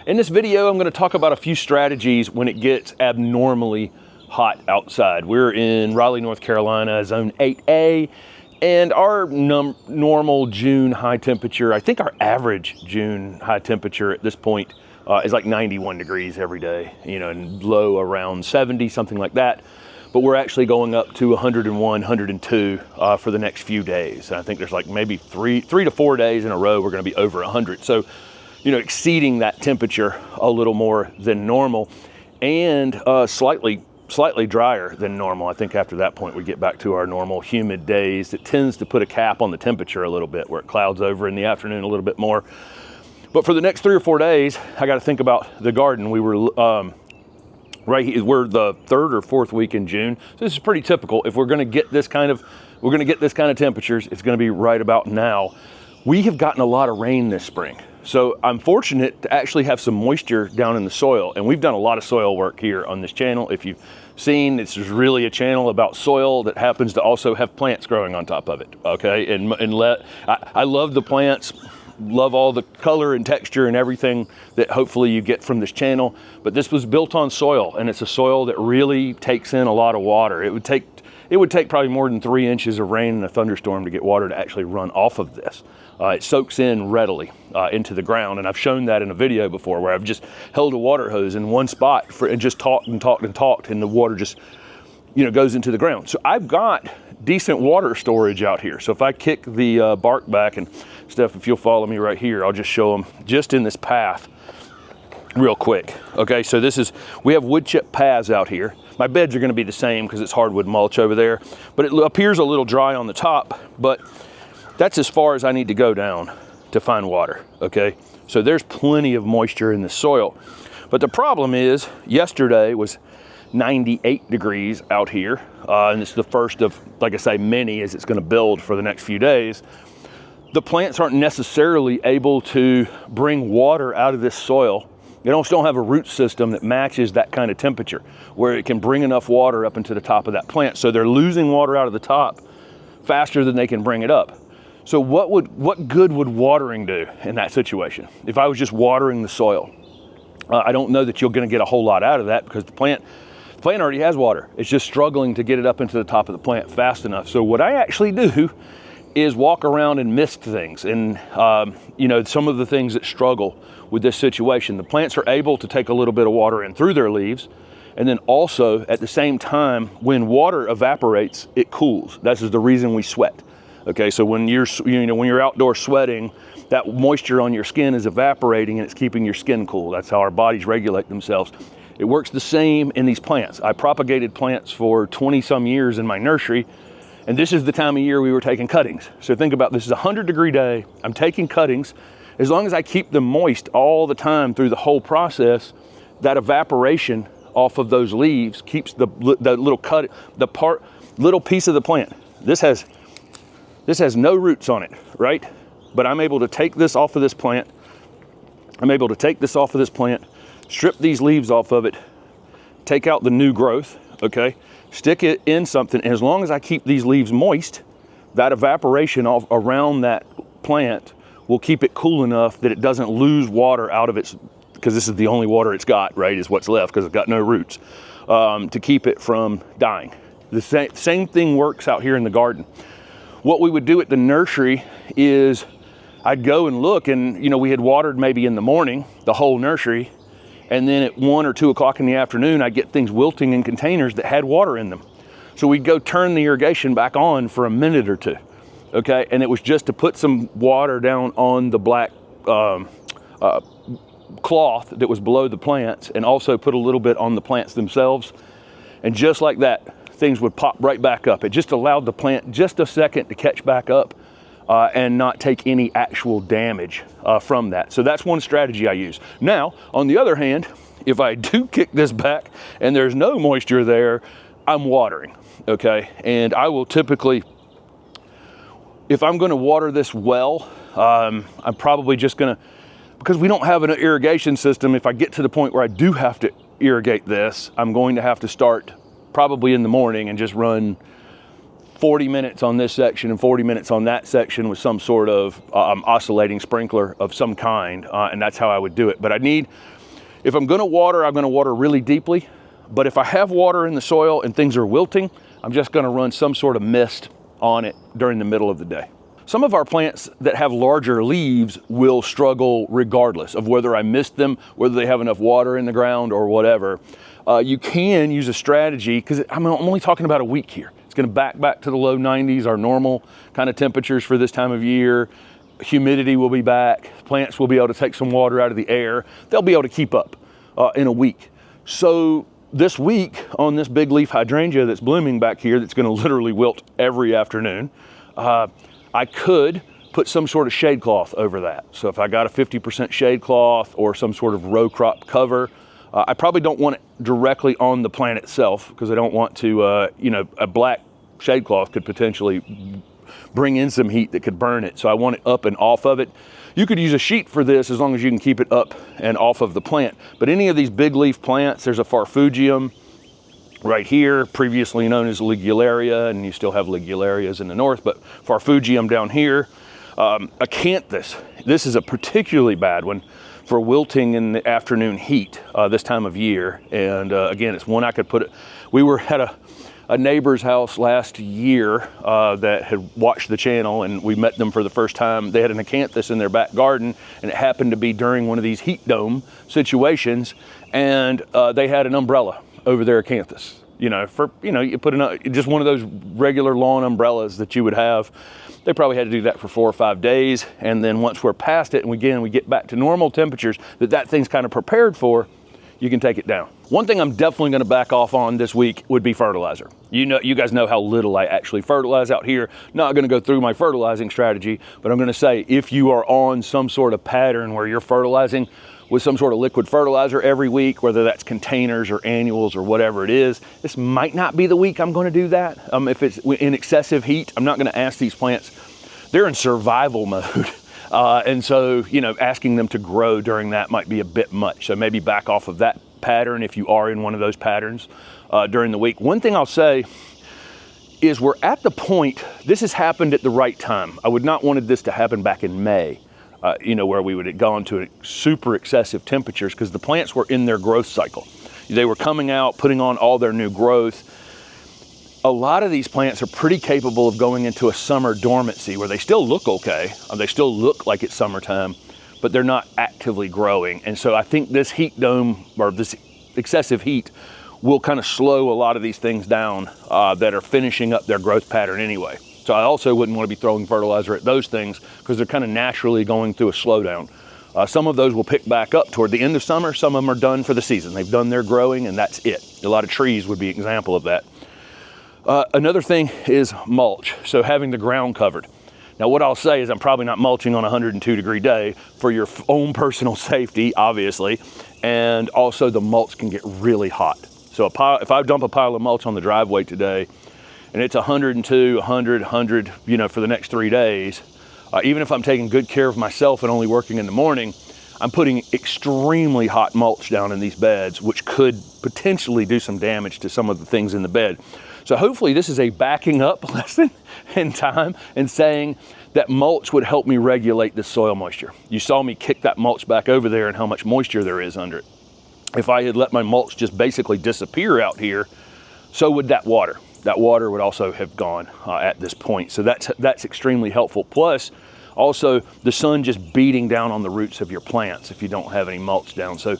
In this video, I'm going to talk about a few strategies when it gets abnormally hot outside. We're in Raleigh, North Carolina, zone 8A, and our normal June high temperature, I think our average June high temperature at this point is like 91 degrees every day, and low around 70, something like that. But we're actually going up to 101, 102 for the next few days. And I think there's like maybe three to 4 days in a row we're going to be over 100. So, exceeding that temperature a little more than normal, and slightly drier than normal. I think after that point we get back to our normal humid days. It tends to put a cap on the temperature a little bit, where it clouds over in the afternoon a little bit more. But for the next 3 or 4 days, I got to think about the garden. We were right here, we're the 3rd or 4th week in June. So this is pretty typical. If we're going to get this kind of temperatures, it's going to be right about now. We have gotten a lot of rain this spring. So I'm fortunate to actually have some moisture down in the soil, and we've done a lot of soil work here on this channel. If you've seen, this is really a channel about soil that happens to also have plants growing on top of it. Okay, I love the plants. Love all the color and texture and everything that hopefully you get from this channel. But this was built on soil, and it's a soil that really takes in a lot of water. It would take probably more than 3 inches of rain and a thunderstorm to get water to actually run off of this. It soaks in readily into the ground, and I've shown that in a video before where I've just held a water hose in one spot and just talked, and the water just goes into the ground. So I've got decent water storage out here. So if I kick the bark back, and Steph, if you'll follow me right here, I'll just show them just in this path real quick. Okay, so we have wood chip paths out here. My beds are going to be the same because it's hardwood mulch over there, but it appears a little dry on the top, but that's as far as I need to go down to find water. Okay, so there's plenty of moisture in the soil. But the problem is, yesterday was 98 degrees out here, and it's the first of, like I say, many as it's going to build for the next few days. The plants aren't necessarily able to bring water out of this soil. They don't have a root system that matches that kind of temperature where it can bring enough water up into the top of that plant. So they're losing water out of the top faster than they can bring it up. So what good would watering do in that situation? If I was just watering the soil, I don't know that you're going to get a whole lot out of that, because the plant already has water. It's just struggling to get it up into the top of the plant fast enough. So what I actually do is walk around and mist things. And, some of the things that struggle with this situation, the plants are able to take a little bit of water in through their leaves. And then also at the same time, when water evaporates, it cools. This is the reason we sweat. Okay, so when you're outdoor sweating, that moisture on your skin is evaporating and it's keeping your skin cool. That's how our bodies regulate themselves. It works the same in these plants. I propagated plants for 20 some years in my nursery, and this is the time of year we were taking cuttings. So think about this, is a 100-degree day. I'm taking cuttings. As long as I keep them moist all the time through the whole process, that evaporation off of those leaves keeps the little piece of the plant. This has no roots on it, right? But I'm able to take this off of this plant. Strip these leaves off of it, take out the new growth, okay? Stick it in something, and as long as I keep these leaves moist, that evaporation around that plant will keep it cool enough that it doesn't lose water out of its, because this is the only water it's got, right, is what's left, because it's got no roots, to keep it from dying. The same thing works out here in the garden. What we would do at the nursery is I'd go and look, and we had watered maybe in the morning, the whole nursery, and then at 1 or 2 o'clock in the afternoon, I'd get things wilting in containers that had water in them. So we'd go turn the irrigation back on for a minute or 2, okay? And it was just to put some water down on the black cloth that was below the plants, and also put a little bit on the plants themselves. And just like that, things would pop right back up. It just allowed the plant just a second to catch back up and not take any actual damage from that. So that's one strategy I use. Now, on the other hand, if I do kick this back and there's no moisture there, I'm watering, okay? And I will typically, if I'm gonna water this well, I'm probably just gonna, because we don't have an irrigation system, if I get to the point where I do have to irrigate this, I'm going to have to start probably in the morning and just run 40 minutes on this section and 40 minutes on that section with some sort of oscillating sprinkler of some kind, and that's how I would do it. But I need If I'm gonna water, I'm gonna water really deeply. But if I have water in the soil and things are wilting, I'm just gonna run some sort of mist on it during the middle of the day. Some of our plants that have larger leaves will struggle regardless of whether I mist them, whether they have enough water in the ground or whatever. You can use a strategy, because I'm only talking about a week here. It's gonna back to the low 90s, our normal kind of temperatures for this time of year. Humidity will be back. Plants will be able to take some water out of the air. They'll be able to keep up in a week. So this week on this big leaf hydrangea that's blooming back here, that's gonna literally wilt every afternoon, I could put some sort of shade cloth over that. So if I got a 50% shade cloth or some sort of row crop cover, I probably don't want it directly on the plant itself, because I don't want to, you know, a black shade cloth could potentially bring in some heat that could burn it. So I want it up and off of it. You could use a sheet for this as long as you can keep it up and off of the plant. But any of these big leaf plants, there's a Farfugium right here, previously known as Ligularia, and you still have Ligularias in the north, but Farfugium down here. Acanthus, this is a particularly bad one for wilting in the afternoon heat this time of year. And again, it's one I could put it. We were at a neighbor's house last year that had watched the channel, and we met them for the first time. They had an acanthus in their back garden, and it happened to be during one of these heat dome situations, and they had an umbrella over their acanthus. You know, for, you know, you put in just one of those regular lawn umbrellas that you would have. They probably had to do that for 4 or 5 days, and then once we're past it, and again we get back to normal temperatures that thing's kind of prepared for, you can take it down. One thing I'm definitely gonna back off on this week would be fertilizer. You guys know how little I actually fertilize out here. Not gonna go through my fertilizing strategy, but I'm gonna say, if you are on some sort of pattern where you're fertilizing with some sort of liquid fertilizer every week, whether that's containers or annuals or whatever it is, this might not be the week I'm gonna do that. If it's in excessive heat, I'm not gonna ask these plants, they're in survival mode. And so, you know, asking them to grow during that might be a bit much. So maybe back off of that pattern if you are in one of those patterns during the week. One thing I'll say is we're at the point, this has happened at the right time. I would not wanted this to happen back in May, you know, where we would have gone to super excessive temperatures, because the plants were in their growth cycle. They were coming out, putting on all their new growth. A lot of these plants are pretty capable of going into a summer dormancy where they still look okay, they still look like it's summertime, but they're not actively growing. And so I think this heat dome, or this excessive heat, will kind of slow a lot of these things down that are finishing up their growth pattern anyway. So I also wouldn't want to be throwing fertilizer at those things, because they're kind of naturally going through a slowdown. Some of those will pick back up toward the end of summer. Some of them are done for the season. They've done their growing, and that's it. A lot of trees would be an example of that. Another thing is mulch, so having the ground covered. Now what I'll say is I'm probably not mulching on a 102-degree day for your own personal safety, obviously, and also the mulch can get really hot. So if I dump a pile of mulch on the driveway today, and it's 102, 100, you know, for the next 3 days, even if I'm taking good care of myself and only working in the morning, I'm putting extremely hot mulch down in these beds, which could potentially do some damage to some of the things in the bed. So hopefully this is a backing up lesson in time and saying that mulch would help me regulate the soil moisture. You saw me kick that mulch back over there and how much moisture there is under it. If I had let my mulch just basically disappear out here, so would that water. That water would also have gone at this point. So that's extremely helpful. Plus, also the sun just beating down on the roots of your plants if you don't have any mulch down. So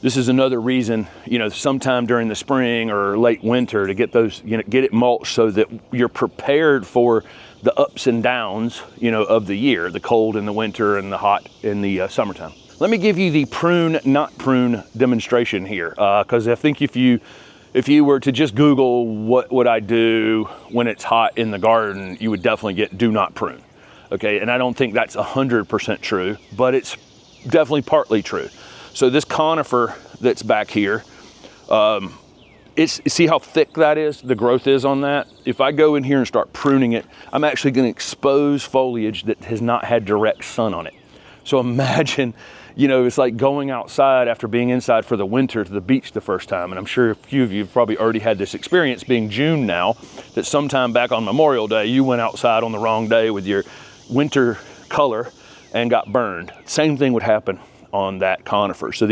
this is another reason, you know, sometime during the spring or late winter to get those, you know, get it mulched so that you're prepared for the ups and downs, you know, of the year, the cold in the winter and the hot in the summertime. Let me give you the prune, not prune demonstration here, because I think if you were to just Google what would I do when it's hot in the garden, you would definitely get do not prune. Okay, and I don't think that's 100% true, but it's definitely partly true. So this conifer that's back here, see how thick that is, the growth is on that? If I go in here and start pruning it, I'm actually gonna expose foliage that has not had direct sun on it. So imagine, you know, it's like going outside after being inside for the winter to the beach the first time. And I'm sure a few of you have probably already had this experience, being June now, that sometime back on Memorial Day, you went outside on the wrong day with your winter color and got burned. Same thing would happen on that conifer. So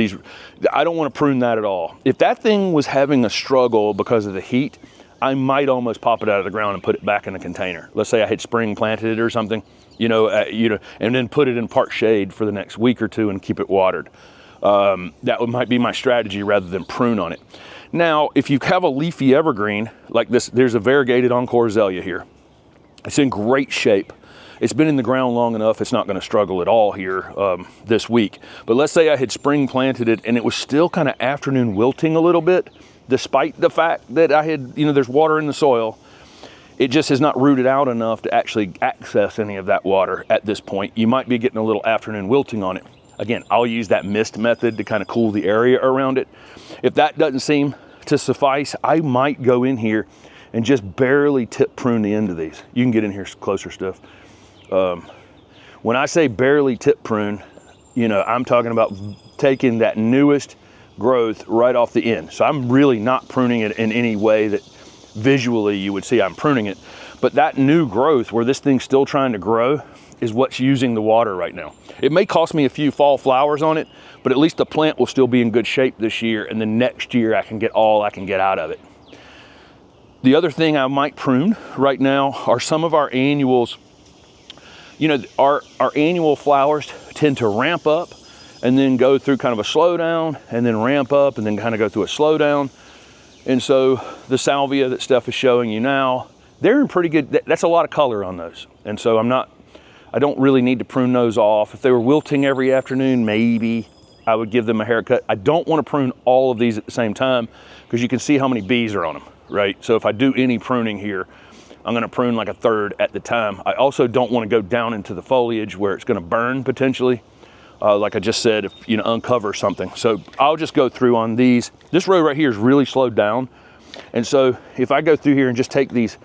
I don't want to prune that at all. If that thing was having a struggle because of the heat, I might almost pop it out of the ground and put it back in the container. Let's say I had spring planted it or something, and then put it in part shade for the next week or two and keep it watered. That might be my strategy rather than prune on it. Now, if you have a leafy evergreen like this, there's a variegated Encore Azalea here. It's in great shape. It's been in the ground long enough, it's not going to struggle at all here this week. But let's say I had spring planted it and it was still kind of afternoon wilting a little bit, despite the fact that I had, there's water in the soil. It just has not rooted out enough to actually access any of that water at this point. You might be getting a little afternoon wilting on it. Again, I'll use that mist method to kind of cool the area around it. If that doesn't seem to suffice, I might go in here and just barely tip prune the end of these. You can get in here closer, Steph. When I say barely tip prune, I'm talking about taking that newest growth right off the end. So I'm really not pruning it in any way that visually you would see I'm pruning it. But that new growth where this thing's still trying to grow is what's using the water right now. It may cost me a few fall flowers on it, but at least the plant will still be in good shape this year, and then next year I can get all I can get out of it. The other thing I might prune right now are some of our annuals. Our annual flowers tend to ramp up and then go through kind of a slowdown and then ramp up and then kind of go through a slowdown. And so the salvia that Steph is showing you now, they're in pretty good, that's a lot of color on those. And so I don't really need to prune those off. If they were wilting every afternoon, maybe I would give them a haircut. I don't want to prune all of these at the same time because you can see how many bees are on them, right? So if I do any pruning here, I'm going to prune like a third at the time. I also don't want to go down into the foliage where it's going to burn potentially. Like I just said, if uncover something. So I'll just go through on these. This row right here is really slowed down. And so if I go through here and just take these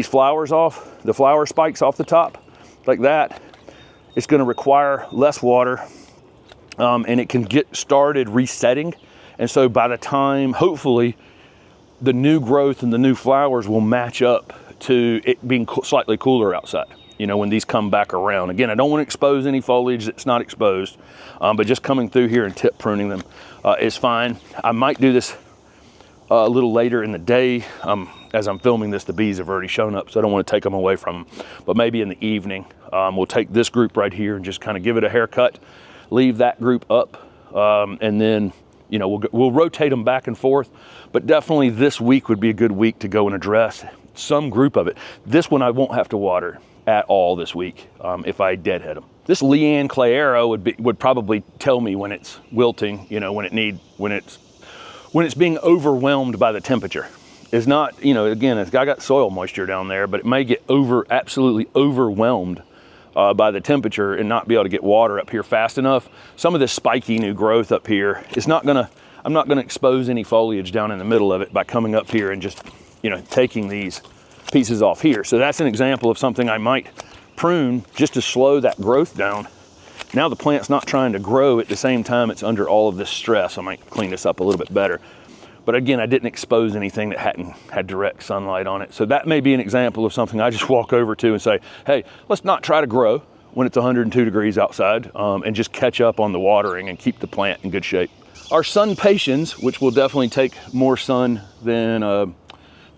flowers off, the flower spikes off the top like that, it's going to require less water and it can get started resetting. And so by the time, hopefully, the new growth and the new flowers will match up to it being slightly cooler outside, when these come back around. Again, I don't want to expose any foliage that's not exposed, but just coming through here and tip pruning them is fine. I might do this a little later in the day. As I'm filming this, the bees have already shown up, so I don't want to take them away from them. But maybe in the evening, we'll take this group right here and just kind of give it a haircut, leave that group up, and then we'll rotate them back and forth. But definitely this week would be a good week to go and address some group of it. This one I won't have to water at all this week if I deadhead them. This Leanne Claera would probably tell me when it's wilting, when it's being overwhelmed by the temperature. It's not, again, I got soil moisture down there, but it may get absolutely overwhelmed by the temperature and not be able to get water up here fast enough. Some of this spiky new growth up here is I'm not gonna expose any foliage down in the middle of it by coming up here and just, taking these pieces off here. So that's an example of something I might prune just to slow that growth down. Now the plant's not trying to grow at the same time it's under all of this stress. I might clean this up a little bit better. But again, I didn't expose anything that hadn't had direct sunlight on it. So that may be an example of something I just walk over to and say, hey, let's not try to grow when it's 102 degrees outside and just catch up on the watering and keep the plant in good shape. Our sun patience, which will definitely take more sun than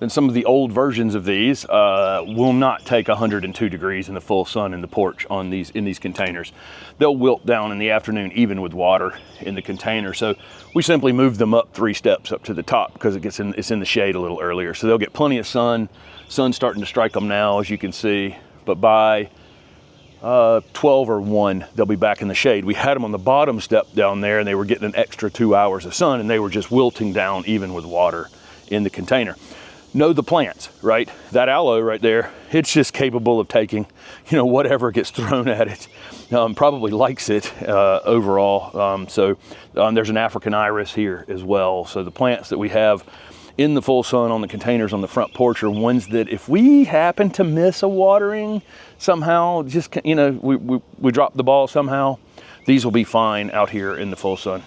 some of the old versions of these, will not take 102 degrees in the full sun in the porch in these containers. They'll wilt down in the afternoon even with water in the container. So we simply move them up 3 steps up to the top because it's in the shade a little earlier. So they'll get plenty of sun. Sun's starting to strike them now, as you can see. But by 12 or 1, they'll be back in the shade. We had them on the bottom step down there and they were getting an extra 2 hours of sun and they were just wilting down even with water in the container. Know the plants, right? That aloe right there, it's just capable of taking, whatever gets thrown at it. Probably likes it overall. So there's an African iris here as well. So the plants that we have in the full sun on the containers on the front porch are ones that if we happen to miss a watering somehow, just, we drop the ball somehow, these will be fine out here in the full sun.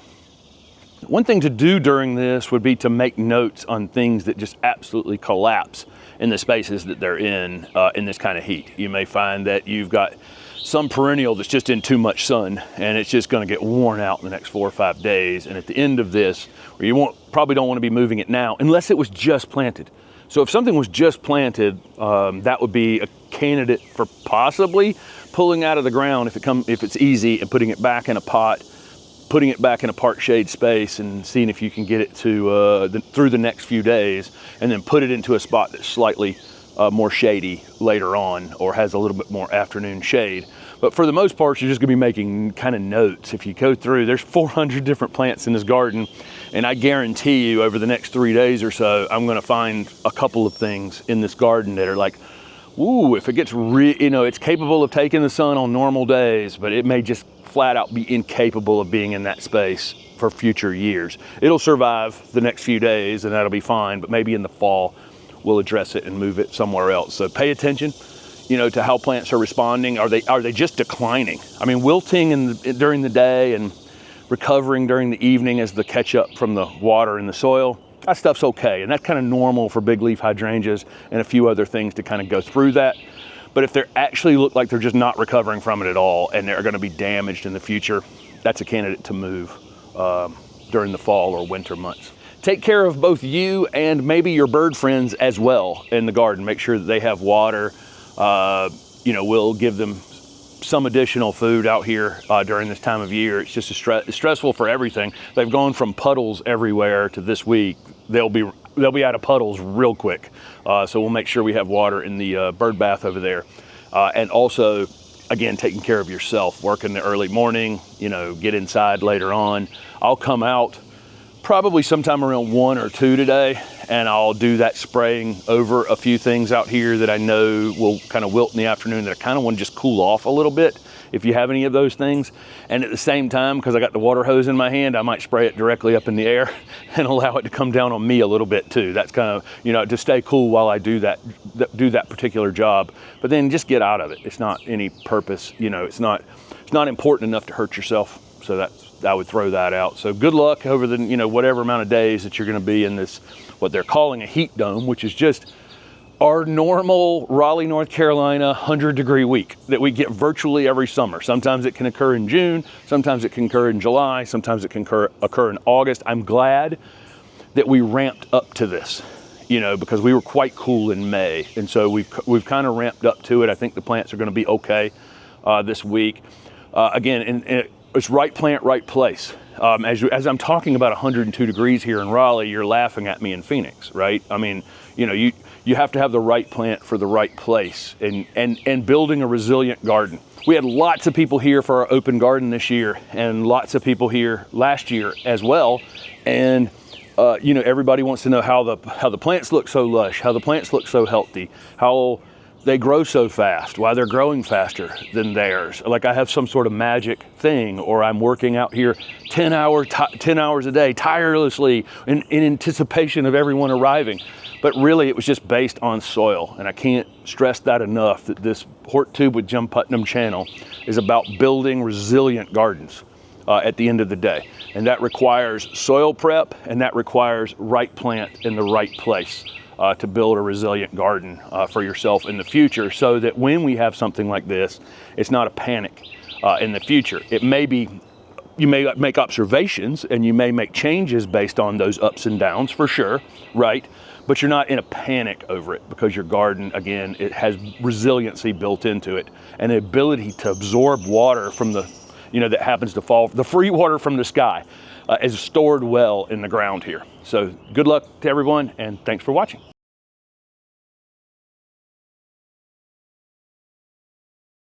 One thing to do during this would be to make notes on things that just absolutely collapse in the spaces that they're in this kind of heat. You may find that you've got some perennial that's just in too much sun, and it's just going to get worn out in the next 4 or 5 days. And at the end of this, where you probably don't want to be moving it now unless it was just planted. So if something was just planted, that would be a candidate for possibly pulling out of the ground if it's easy, and putting it back in a pot, putting it back in a part shade space, and seeing if you can get it to through the next few days, and then put it into a spot that's slightly more shady later on, or has a little bit more afternoon shade. But for the most part, you're just gonna be making kind of notes. If you go through, there's 400 different plants in this garden, and I guarantee you over the next 3 days or so, I'm gonna find a couple of things in this garden that are like, ooh, if it gets it's capable of taking the sun on normal days, but it may just flat out be incapable of being in that space for future years. It'll survive the next few days and that'll be fine, but maybe in the fall, we'll address it and move it somewhere else. So pay attention, to how plants are responding. Are they just declining? I mean, wilting during the day and recovering during the evening as the catch up from the water in the soil, that stuff's okay. And that's kind of normal for big leaf hydrangeas and a few other things to kind of go through that. But if they actually look like they're just not recovering from it at all and they're going to be damaged in the future, that's a candidate to move during the fall or winter months. Take care of both you and maybe your bird friends as well in the garden. Make sure that they have water. We'll give them some additional food out here during this time of year. It's just it's stressful for everything. They've gone from puddles everywhere to this week. They'll be out of puddles real quick. So we'll make sure we have water in the bird bath over there. And also, again, taking care of yourself, work in the early morning, get inside later on. I'll come out probably sometime around 1 or 2 today, and I'll do that spraying over a few things out here that I know will kind of wilt in the afternoon, that I kind of want to just cool off a little bit, if you have any of those things. And at the same time, because I got the water hose in my hand, I might spray it directly up in the air and allow it to come down on me a little bit too. That's kind of, to stay cool while I do that particular job. But then just get out of it. It's not any purpose, it's not important enough to hurt yourself. So I would throw that out. So good luck over the, whatever amount of days that you're going to be in this, what they're calling a heat dome, which is just our normal Raleigh, North Carolina 100-degree week that we get virtually every summer. Sometimes it can occur in June, sometimes it can occur in July, sometimes it can occur in August. I'm glad that we ramped up to this, because we were quite cool in May. And so we've kind of ramped up to it. I think the plants are going to be okay this week. Again, it's right plant, right place. As I'm talking about 102 degrees here in Raleigh, you're laughing at me in Phoenix, right? I mean, you have to have the right plant for the right place, and building a resilient garden. We had lots of people here for our open garden this year, and lots of people here last year as well. And everybody wants to know how the plants look so lush, how the plants look so healthy, how they grow so fast, why they're growing faster than theirs. Like I have some sort of magic thing, or I'm working out here 10 hours a day tirelessly in anticipation of everyone arriving. But really it was just based on soil. And I can't stress that enough, that this HortTube with Jim Putnam channel is about building resilient gardens at the end of the day. And that requires soil prep, and that requires right plant in the right place. To build a resilient garden for yourself in the future, so that when we have something like this, it's not a panic in the future. It may be, you may make observations and you may make changes based on those ups and downs for sure, right? But you're not in a panic over it, because your garden, again, it has resiliency built into it, and the ability to absorb water from the, that happens to fall, the free water from the sky is stored well in the ground here. So good luck to everyone, and thanks for watching.